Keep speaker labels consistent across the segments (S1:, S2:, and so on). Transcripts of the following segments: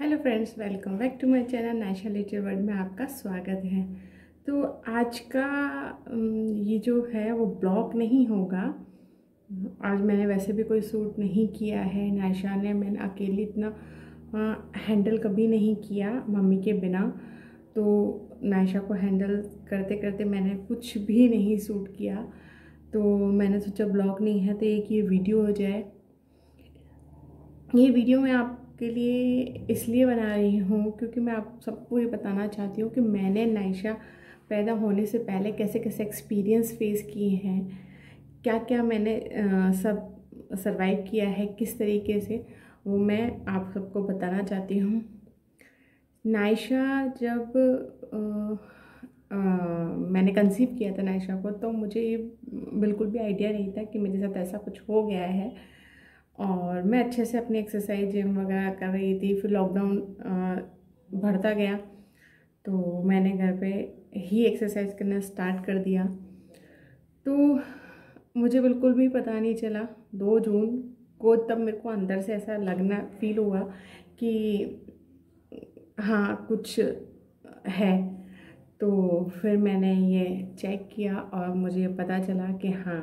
S1: Hello friends, welcome back to my channel Naisha little world में आपका स्वागत है। तो आज का ये जो है वो ब्लॉग नहीं होगा। आज मैंने वैसे भी कोई शूट नहीं किया है। नायशा ने मैंने अकेली इतना हैंडल कभी नहीं किया मम्मी के बिना। तो नायशा को हैंडल करते करते मैंने कुछ भी नहीं शूट किया। तो मैंने सोचा ब्लॉग नहीं है तो एक ये वीडियो हो जाए। ये वीडियो मैं आपके लिए इसलिए बना रही हूँ क्योंकि मैं आप सबको ये बताना चाहती हूँ कि मैंने नायशा पैदा होने से पहले कैसे कैसे एक्सपीरियंस फेस किए हैं, क्या क्या मैंने सब सरवाइव किया है, किस तरीके से, वो मैं आप सबको बताना चाहती हूँ। नायशा जब मैंने कंसीव किया था नायशा को, तो मुझे ये बिल्कुल भी आइडिया नहीं था कि मेरे साथ ऐसा कुछ हो गया है। और मैं अच्छे से अपनी एक्सरसाइज जिम वगैरह कर रही थी। फिर लॉकडाउन बढ़ता गया तो मैंने घर पे ही एक्सरसाइज करना स्टार्ट कर दिया। तो मुझे बिल्कुल भी पता नहीं चला 2 जून को, तब मेरे को अंदर से ऐसा लगना फील हुआ कि हाँ कुछ है। तो फिर मैंने ये चेक किया और मुझे पता चला कि हाँ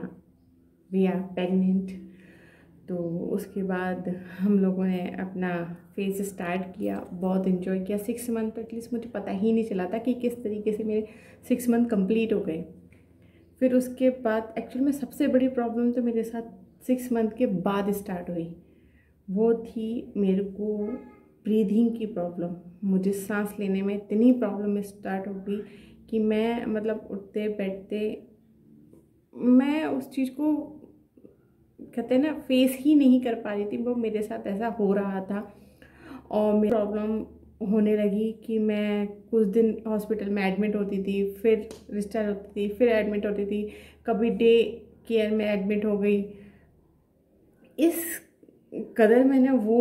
S1: वी आर प्रेग्नेंट। तो उसके बाद हम लोगों ने अपना फेज स्टार्ट किया, बहुत इन्जॉय किया। 6 मंथ तो एटलीस्ट मुझे पता ही नहीं चला था कि किस तरीके से मेरे 6 मंथ कंप्लीट हो गए। फिर उसके बाद एक्चुअली में सबसे बड़ी प्रॉब्लम तो मेरे साथ 6 मंथ के बाद स्टार्ट हुई। वो थी मेरे को ब्रीदिंग की प्रॉब्लम। मुझे सांस लेने में इतनी प्रॉब्लम स्टार्ट हो गई कि मैं मतलब उठते बैठते मैं उस चीज़ को कहते हैं ना फेस ही नहीं कर पा रही थी। वो मेरे साथ ऐसा हो रहा था और मेरी प्रॉब्लम होने लगी कि मैं कुछ दिन हॉस्पिटल में एडमिट होती थी, फिर डिस्चार्ज होती थी, फिर एडमिट होती थी, कभी डे केयर में एडमिट हो गई। इस कदर मैंने वो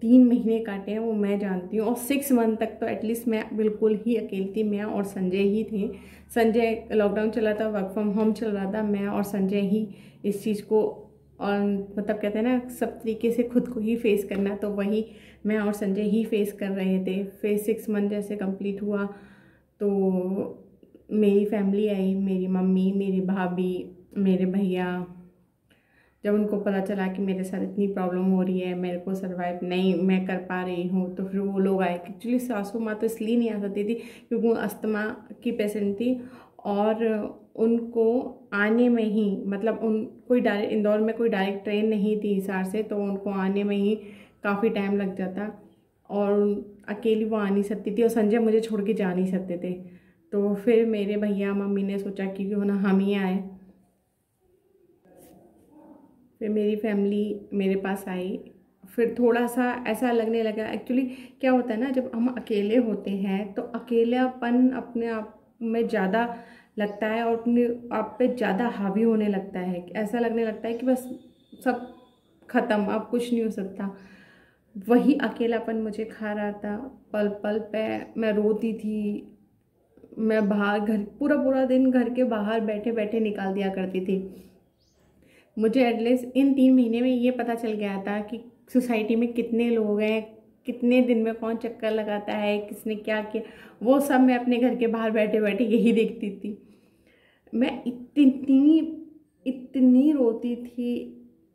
S1: 3 महीने काटे हैं वो मैं जानती हूँ। और 6 मंथ तक तो एटलीस्ट मैं बिल्कुल ही अकेली थी। मैं और संजय ही थे। संजय लॉकडाउन चला था, वर्क फ्रॉम होम चल रहा था, मैं और संजय ही इस चीज़ को और मतलब कहते हैं ना सब तरीके से खुद को ही फेस करना, तो वही मैं और संजय ही फेस कर रहे थे। फिर 6 मंथ जैसे कंप्लीट हुआ तो मेरी फैमिली आई, मेरी मम्मी, मेरी भाभी, मेरे भैया। जब उनको पता चला कि मेरे साथ इतनी प्रॉब्लम हो रही है, मेरे को सर्वाइव नहीं मैं कर पा रही हूँ, तो फिर वो लोग आए। एक्चुअली सासू माँ तो इसलिए नहीं आ सकती थी क्योंकि वो अस्थमा की पेशेंट थी और उनको आने में ही मतलब उन कोई डायरेक्ट इंदौर में कोई डायरेक्ट ट्रेन नहीं थी हिसार से, तो उनको आने में ही काफ़ी टाइम लग जाता और अकेली वो आ नहीं सकती थी और संजय मुझे छोड़ के जा नहीं सकते थे। तो फिर मेरे भैया मम्मी ने सोचा कि क्यों ना हम ही आए। फिर मेरी फैमिली मेरे पास आई। फिर थोड़ा सा ऐसा लगने लगा। एक्चुअली क्या होता है ना, जब हम अकेले होते हैं तो अकेलापन अपने आप में ज़्यादा लगता है और अपने आप पे ज़्यादा हावी होने लगता है। ऐसा लगने लगता है कि बस सब ख़त्म, अब कुछ नहीं हो सकता। वही अकेलापन मुझे खा रहा था। पल पल पे मैं रोती थी। मैं बाहर घर पूरा पूरा दिन घर के बाहर बैठे बैठे निकाल दिया करती थी। मुझे एटलीस्ट इन 3 महीने में ये पता चल गया था कि सोसाइटी में कितने लोग हैं, कितने दिन में कौन चक्कर लगाता है, किसने क्या किया, वो सब मैं अपने घर के बाहर बैठे बैठे यही देखती थी। मैं इतनी इतनी रोती थी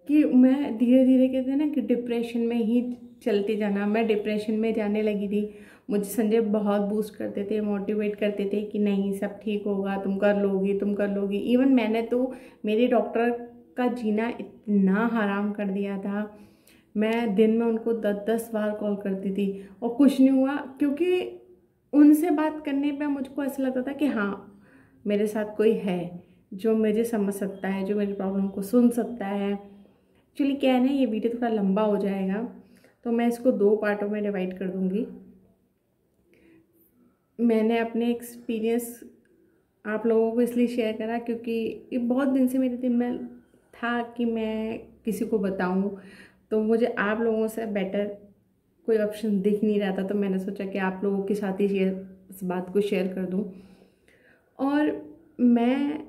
S1: कि मैं धीरे धीरे कहते हैं ना कि डिप्रेशन में ही चलते जाना। मैं डिप्रेशन में जाने लगी थी। मुझे संजय बहुत बूस्ट करते थे, मोटिवेट करते थे कि नहीं सब ठीक होगा, तुम कर लोगी, तुम कर लोगी। इवन मैंने तो मेरे डॉक्टर का जीना इतना हराम कर दिया था। मैं दिन में उनको 10-10 बार कॉल करती थी और कुछ नहीं हुआ, क्योंकि उनसे बात करने पे मुझको ऐसा लगता था कि हाँ मेरे साथ कोई है जो मुझे समझ सकता है, जो मेरी प्रॉब्लम को सुन सकता है। एक्चुअली क्या है ना, ये वीडियो थोड़ा लंबा हो जाएगा तो मैं इसको 2 पार्टों में डिवाइड कर दूँगी। मैंने अपने एक्सपीरियंस आप लोगों को इसलिए शेयर करा क्योंकि ये बहुत दिन से मेरे दिल में था कि मैं किसी को बताऊं, तो मुझे आप लोगों से बेटर कोई ऑप्शन दिख नहीं रहा था। तो मैंने सोचा कि आप लोगों के साथ ही इस बात को शेयर कर दूं। और मैं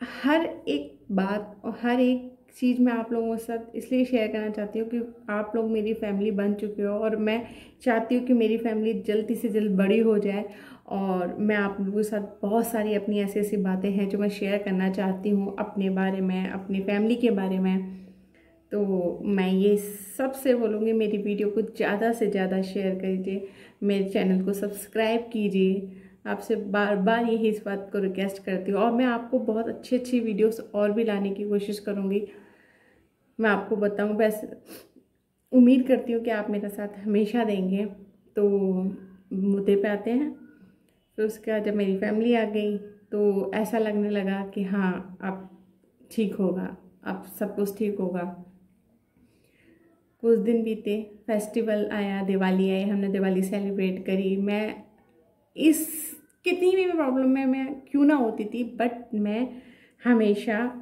S1: हर एक बात और हर एक चीज़ मैं आप लोगों के साथ इसलिए शेयर करना चाहती हूँ कि आप लोग मेरी फैमिली बन चुके हो और मैं चाहती हूँ कि मेरी फैमिली जल्दी से जल्द बड़ी हो जाए। और मैं आप लोगों के साथ बहुत सारी अपनी ऐसी ऐसी बातें हैं जो मैं शेयर करना चाहती हूँ अपने बारे में, अपनी फैमिली के बारे में। तो मैं ये सबसे बोलूँगी, मेरी वीडियो को ज़्यादा से ज़्यादा शेयर कीजिए, मेरे चैनल को सब्सक्राइब कीजिए। आपसे बार बार यही इस बात को रिक्वेस्ट करती हूँ और मैं आपको बहुत अच्छी अच्छी वीडियोस और भी लाने की कोशिश करूँगी। मैं आपको बताऊँ, वैसे उम्मीद करती हूँ कि आप मेरा साथ हमेशा देंगे। तो मुद्दे पे आते हैं। फिर उसके बाद जब मेरी फैमिली आ गई तो ऐसा लगने लगा कि हाँ अब ठीक होगा, अब सब कुछ ठीक होगा। कुछ दिन बीते, फेस्टिवल आया, दिवाली आई, हमने दिवाली सेलिब्रेट करी। मैं इस कितनी भी प्रॉब्लम में मैं क्यों ना होती थी, बट मैं हमेशा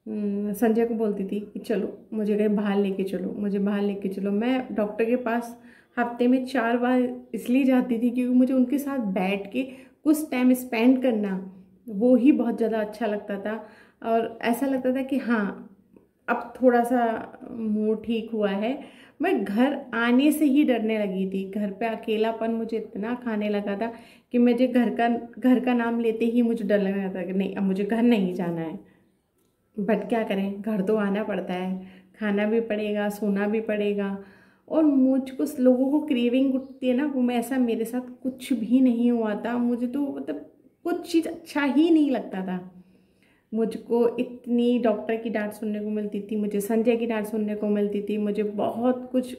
S1: संजय को बोलती थी कि चलो मुझे कहीं बाहर लेके चलो, मुझे बाहर लेके चलो। मैं डॉक्टर के पास हफ्ते में 4 बार इसलिए जाती थी क्योंकि मुझे उनके साथ बैठ के कुछ टाइम स्पेंड करना वो ही बहुत ज़्यादा अच्छा लगता था। और ऐसा लगता था कि हाँ अब थोड़ा सा मूड ठीक हुआ है। मैं घर आने से ही डरने लगी थी। घर पे अकेलापन मुझे इतना खाने लगा था कि मुझे घर का नाम लेते ही मुझे डर लगने लगा था कि नहीं अब मुझे घर नहीं जाना है। बट क्या करें, घर तो आना पड़ता है, खाना भी पड़ेगा, सोना भी पड़ेगा। और मुझको लोगों को क्रेविंग उठती है ना, वो मैं ऐसा मेरे साथ कुछ भी नहीं हुआ था। मुझे तो मतलब कुछ चीज़ अच्छा ही नहीं लगता था। मुझको इतनी डॉक्टर की डांट सुनने को मिलती थी, मुझे संजय की डांट सुनने को मिलती थी, मुझे बहुत कुछ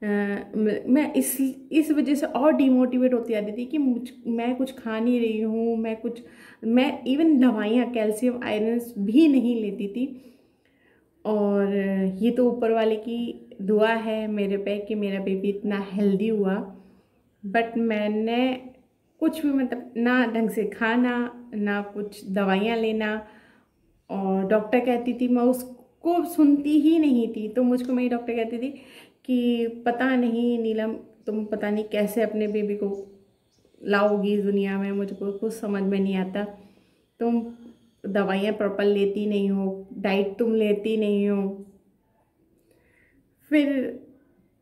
S1: मैं इस वजह से और डिमोटिवेट होती जाती थी कि मैं कुछ खा नहीं रही हूँ, मैं इवन दवाइयाँ कैल्शियम आयरन भी नहीं लेती थी। और ये तो ऊपर वाले की दुआ है मेरे पे कि मेरा बेबी इतना हेल्दी हुआ। बट मैंने कुछ भी मतलब ना ढंग से खाना, ना कुछ दवाइयाँ लेना। और डॉक्टर कहती थी, मैं उसको सुनती ही नहीं थी। तो मुझको मेरी डॉक्टर कहती थी कि पता नहीं नीलम, तुम पता नहीं कैसे अपने बेबी को लाओगी इस दुनिया में, मुझको कुछ समझ में नहीं आता। तुम दवाइयाँ प्रॉपर लेती नहीं हो, डाइट तुम लेती नहीं हो। फिर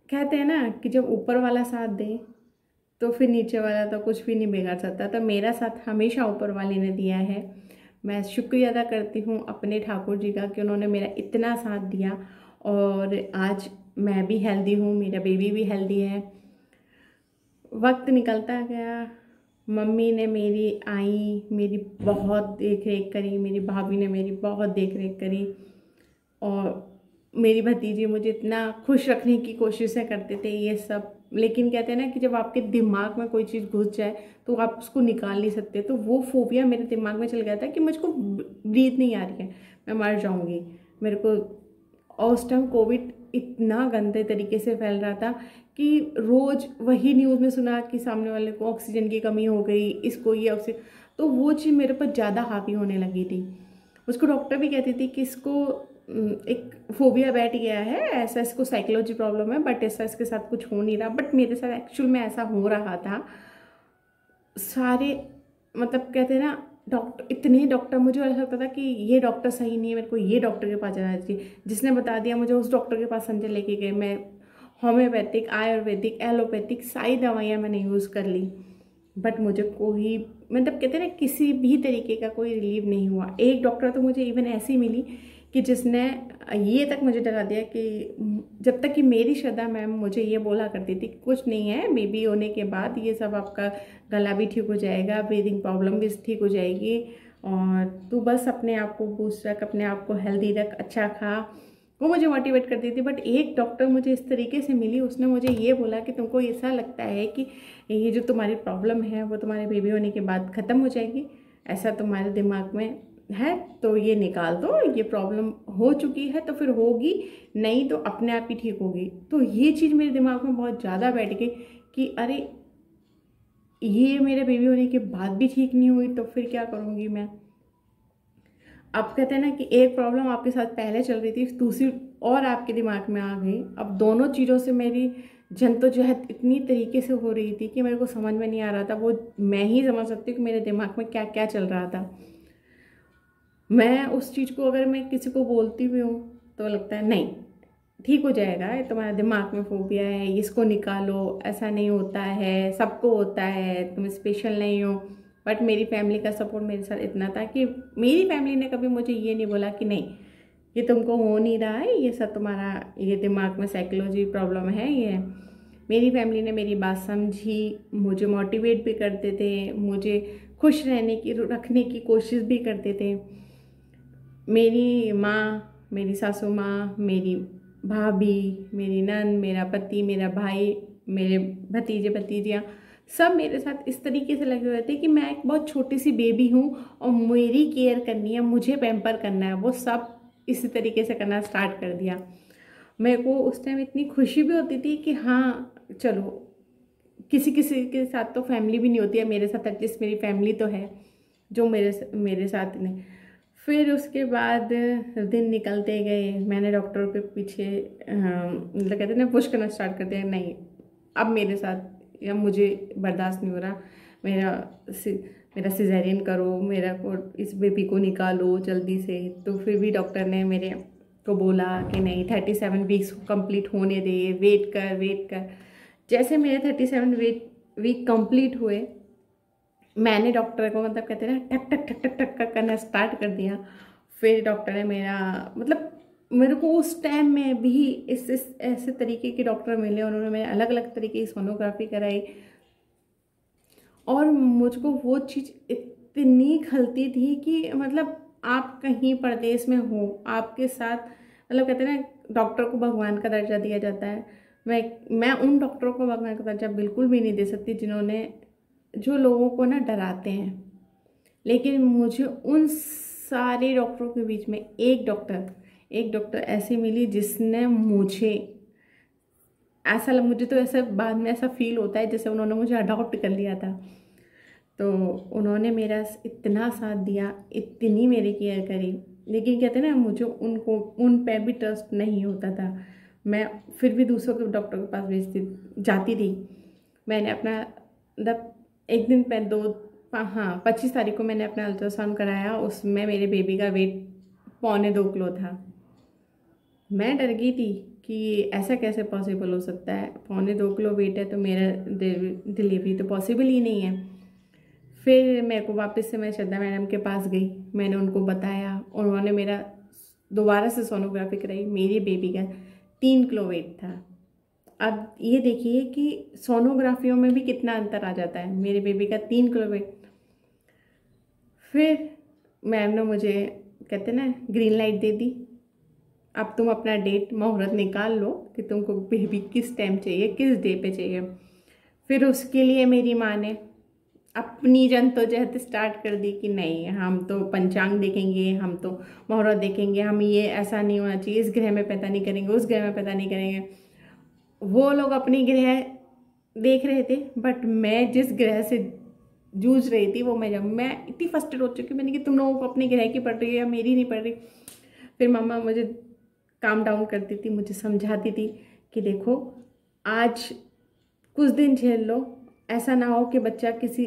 S1: कहते हैं ना कि जब ऊपर वाला साथ दे तो फिर नीचे वाला तो कुछ भी नहीं बिगाड़ सकता। तो मेरा साथ हमेशा ऊपर वाले ने दिया है। मैं शुक्रिया अदा करती हूँ अपने ठाकुर जी का कि उन्होंने मेरा इतना साथ दिया और आज मैं भी हेल्दी हूँ, मेरा बेबी भी हेल्दी है। वक्त निकलता गया, मम्मी ने मेरी बहुत देख रेख करी, मेरी भाभी ने मेरी बहुत देख रेख करी। और मेरी भतीजी मुझे इतना खुश रखने की कोशिशें करते थे ये सब। लेकिन कहते हैं ना कि जब आपके दिमाग में कोई चीज़ घुस जाए तो आप उसको निकाल नहीं सकते। तो वो फोबिया मेरे दिमाग में चल गया था कि मुझको ब्रीथ नहीं आ रही है, मैं मर जाऊंगी मेरे को। और उस टाइम कोविड इतना गंदे तरीके से फैल रहा था कि रोज़ वही न्यूज़ में सुना कि सामने वाले को ऑक्सीजन की कमी हो गई, इसको ये ऑक्सीजन। तो वो चीज़ मेरे पर ज़्यादा हावी होने लगी थी। उसको डॉक्टर भी कहती थी कि इसको एक फोबिया बैठ गया है, ऐसा इसको साइकोलॉजी प्रॉब्लम है, बट ऐसा इसके साथ कुछ हो नहीं रहा। बट मेरे साथ एक्चुअल में ऐसा हो रहा था। सारे मतलब कहते हैं ना डॉक्टर, इतने डॉक्टर, मुझे ऐसा लगता था कि ये डॉक्टर सही नहीं है, मेरे को ये डॉक्टर के पास जाना चाहिए। जिसने बता दिया मुझे उस डॉक्टर के पास संजय लेके गए। मैं होम्योपैथिक, आयुर्वेदिक, एलोपैथिक सारी दवाइयाँ मैंने यूज़ कर ली। बट मुझे कोई मतलब कहते हैं ना किसी भी तरीके का कोई रिलीव नहीं हुआ। एक डॉक्टर तो मुझे इवन ऐसी मिली कि जिसने ये तक मुझे डरा दिया कि जब तक कि मेरी श्रद्धा मैम मुझे ये बोला करती थी कुछ नहीं है, बेबी होने के बाद ये सब आपका गला भी ठीक हो जाएगा, ब्रीदिंग प्रॉब्लम भी ठीक हो जाएगी, और तू बस अपने आप को बूस्ट रख, अपने आप को हेल्दी रख, अच्छा खा। वो मुझे मोटिवेट करती थी। बट एक डॉक्टर मुझे इस तरीके से मिली, उसने मुझे ये बोला कि तुमको ऐसा लगता है कि ये जो तुम्हारी प्रॉब्लम है वो तुम्हारे बेबी होने के बाद ख़त्म हो जाएगी, ऐसा तुम्हारे दिमाग में है, तो ये निकाल दो। ये प्रॉब्लम हो चुकी है तो फिर होगी नहीं तो अपने आप ही ठीक होगी। तो ये चीज़ मेरे दिमाग में बहुत ज़्यादा बैठ गई कि अरे ये मेरे बेबी होने के बाद भी ठीक नहीं हुई तो फिर क्या करूँगी मैं। अब कहते हैं ना कि एक प्रॉब्लम आपके साथ पहले चल रही थी, दूसरी और आपके दिमाग में आ गई। अब दोनों चीज़ों से मेरी जद्दोजहद इतनी तरीके से हो रही थी कि मेरे को समझ में नहीं आ रहा था। वो मैं ही समझ सकती हूँ कि मेरे दिमाग में क्या क्या चल रहा था। मैं उस चीज़ को अगर मैं किसी को बोलती भी हूँ तो लगता है नहीं ठीक हो जाएगा, ये तुम्हारा दिमाग में फोबिया है, इसको निकालो, ऐसा नहीं होता है, सबको होता है, तुम स्पेशल नहीं हो। बट मेरी फैमिली का सपोर्ट मेरे साथ इतना था कि मेरी फैमिली ने कभी मुझे ये नहीं बोला कि नहीं ये तुमको हो नहीं रहा है, ये सब तुम्हारा ये दिमाग में साइकोलॉजी प्रॉब्लम है ये। मेरी फैमिली ने मेरी बात समझी, मुझे मोटिवेट भी करते थे, मुझे खुश रखने की कोशिश भी करते थे। मेरी माँ, मेरी सासू माँ, मेरी भाभी, मेरी नंद, मेरा पति, मेरा भाई, मेरे भतीजे भतीजियाँ सब मेरे साथ इस तरीके से लगे हुए थे कि मैं एक बहुत छोटी सी बेबी हूँ और मेरी केयर करनी है, मुझे पैम्पर करना है। वो सब इसी तरीके से करना स्टार्ट कर दिया। मेरे को उस टाइम इतनी खुशी भी होती थी कि हाँ चलो, किसी किसी के साथ तो फैमिली भी नहीं होती है, मेरे साथ एटलीस्ट मेरी फैमिली तो है जो मेरे साथ ने। फिर उसके बाद दिन निकलते गए, मैंने डॉक्टर के पीछे मतलब कहते हैं ना पुश करना स्टार्ट कर दिया, नहीं अब मेरे साथ या मुझे बर्दाश्त नहीं हो रहा, मेरा सिजेरियन करो, मेरा को इस बेबी को निकालो जल्दी से। तो फिर भी डॉक्टर ने मेरे को बोला कि नहीं 37 वीक्स कंप्लीट होने दे, वेट कर। जैसे मेरे 37 वीक कंप्लीट हुए, मैंने डॉक्टर को मतलब कहते हैं ना टक टक टक टक टक टक करना स्टार्ट कर दिया। फिर डॉक्टर ने मतलब मेरे को उस टाइम में भी इस ऐसे तरीके के डॉक्टर मिले, उन्होंने मेरे अलग अलग तरीके की सोनोग्राफी कराई और मुझको वो चीज़ इतनी खलती थी कि मतलब आप कहीं परदेश में हो, आपके साथ मतलब कहते हैं ना डॉक्टर को भगवान का दर्जा दिया जाता है। मैं उन डॉक्टरों को भगवान का दर्जा बिल्कुल भी नहीं दे सकती जो लोगों को ना डराते हैं। लेकिन मुझे उन सारे डॉक्टरों के बीच में एक डॉक्टर ऐसी मिली जिसने मुझे तो ऐसा बाद में ऐसा फील होता है जैसे उन्होंने मुझे अडॉप्ट कर लिया था। तो उन्होंने मेरा इतना साथ दिया, इतनी मेरी केयर करी। लेकिन कहते हैं ना मुझे उन पे भी ट्रस्ट नहीं होता था। मैं फिर भी दूसरों के डॉक्टर के पास जाती थी। मैंने अपना मतलब एक दिन पे 25 तारीख को मैंने अपना अल्ट्रासाउंड कराया, उसमें मेरे बेबी का वेट 1.25 किलो था। मैं डर गई थी कि ऐसा कैसे पॉसिबल हो सकता है, 1.25 किलो वेट है तो मेरा डिलीवरी तो पॉसिबल ही नहीं है। फिर मेरे को वापस से मैं श्रद्धा मैडम के पास गई, मैंने उनको बताया, उन्होंने मेरा दोबारा से सोनोग्राफी कराई। मेरी बेबी का 3 किलो वेट था। अब ये देखिए कि सोनोग्राफियों में भी कितना अंतर आ जाता है। मेरे बेबी का 3 किलो वेट। फिर मैम ने मुझे कहते ना ग्रीन लाइट दे दी, अब तुम अपना डेट मुहूर्त निकाल लो कि तुमको बेबी किस टाइम चाहिए, किस डे पे चाहिए। फिर उसके लिए मेरी माँ ने अपनी जद्दोजहद स्टार्ट कर दी कि नहीं हम तो पंचांग देखेंगे, हम तो मुहूर्त देखेंगे, हम ये ऐसा नहीं होना चाहिए, इस ग्रह में पैदा नहीं करेंगे, उस ग्रह में पैदा नहीं करेंगे। वो लोग अपनी ग्रह देख रहे थे, बट मैं जिस ग्रह से जूझ रही थी वो मैं इतनी फर्स्टेड हो चुकी, मैंने कि तुम लोगों को अपनी ग्रह की पड़ रही है या मेरी नहीं पड़ रही। फिर मम्मा मुझे काम डाउन करती थी, मुझे समझाती थी कि देखो आज कुछ दिन झेल लो, ऐसा ना हो कि बच्चा किसी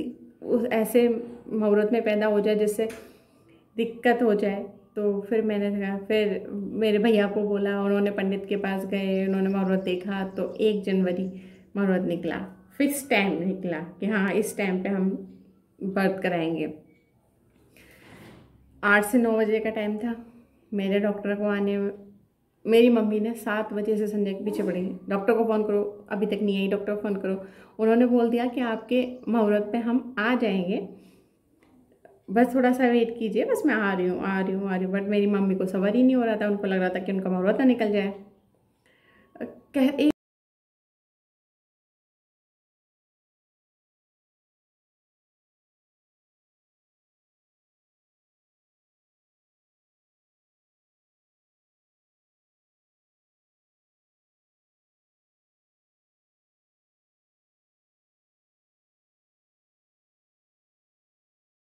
S1: ऐसे मुहूर्त में पैदा हो जाए जिससे दिक्कत हो जाए। तो फिर मैंने कहा, फिर मेरे भैया को बोला, उन्होंने पंडित के पास गए, उन्होंने मुहूर्त देखा तो 1 जनवरी मुहूर्त निकला, फिक्स टाइम निकला कि हाँ इस टाइम पे हम बर्थ कराएंगे। 8 से 9 बजे का टाइम था। मेरे डॉक्टर को आने में मेरी मम्मी ने 7 बजे से संजय के पीछे पड़ी, डॉक्टर को फ़ोन करो, अभी तक नहीं आई, डॉक्टर को फ़ोन करो। उन्होंने बोल दिया कि आपके मुहूर्त पे हम आ जाएंगे, बस थोड़ा सा वेट कीजिए, बस मैं आ रही हूँ। बट मेरी मम्मी को सबर ही नहीं हो रहा था, उनको लग रहा था कि उनका मुहूर्त ना निकल जाए।